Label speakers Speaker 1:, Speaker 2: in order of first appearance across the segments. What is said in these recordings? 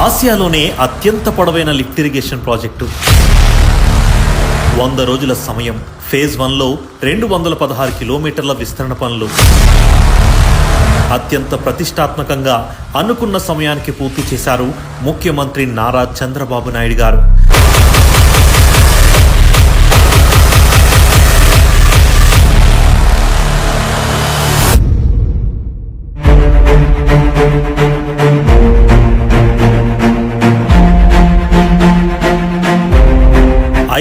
Speaker 1: ఆసియాలోనే అత్యంత పొడవైన lift irrigation project 100 రోజుల సమయం. ఫేజ్ 1లో 216 కిలోమీటర్ల విస్తరణ పనులు. అత్యంత ప్రతిష్టాత్మకంగా అనుకున్న సమయానికి పూర్తి చేశారు ముఖ్యమంత్రి నారా చంద్రబాబు నాయుడు గారు.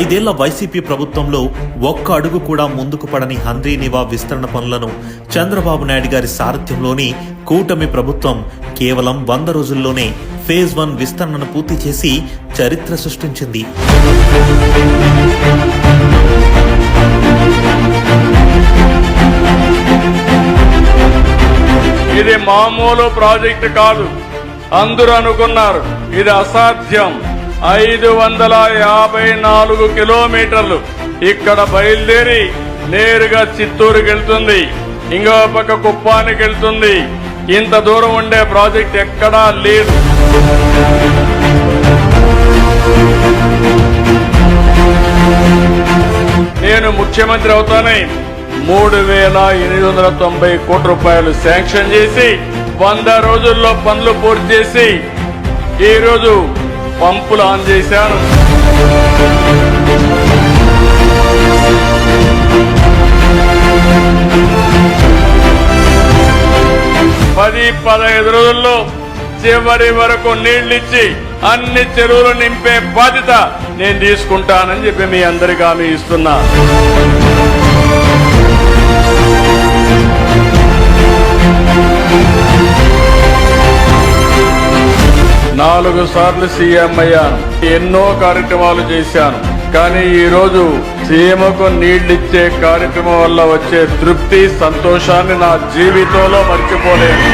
Speaker 1: ఐదేళ్ల వైసీపీ ప్రభుత్వంలో ఒక్క అడుగు కూడా ముందుకు పడని హంద్రీ నివా విస్తరణ పనులను చంద్రబాబు నాయుడు గారి సారథ్యంలోని కూటమి ప్రభుత్వం కేవలం 100 రోజుల్లోనే ఫేజ్ 1 విస్తరణను పూర్తి చేసి చరిత్ర సృష్టించింది.
Speaker 2: ఇది మామూలు ప్రాజెక్టు కాదు. అందరూ అనుకున్నారు ఇది అసాధ్యం. 554 కిలోమీటర్లు ఇక్కడ బయలుదేరి నేరుగా చిత్తూరుకి వెళ్తుంది, ఇంకో పక్క కుప్పానికి వెళ్తుంది. ఇంత దూరం ఉండే ప్రాజెక్ట్ ఎక్కడా లేదు. నేను ముఖ్యమంత్రి అవుతానే 3,890 కోట్ల రూపాయలు శాంక్షన్ చేసి 100 రోజుల్లో పనులు పూర్తి చేసి ఈరోజు పంపులు ఆన్ చేశాను. 10-15 రోజుల్లో చివరి వరకు నీళ్లిచ్చి అన్ని చెరువులు నింపే బాధ్యత నేను తీసుకుంటానని చెప్పి మీ అందరికీ హామీ ఇస్తున్నా. 4 సార్లు సీఎం అయ్యాను, ఎన్నో కార్యక్రమాలు చేశాను. కానీ ఈరోజు సీఎంకు నీళ్లిచ్చే కార్యక్రమం వల్ల వచ్చే తృప్తి, సంతోషాన్ని నా జీవితంలో మర్చిపోలేను.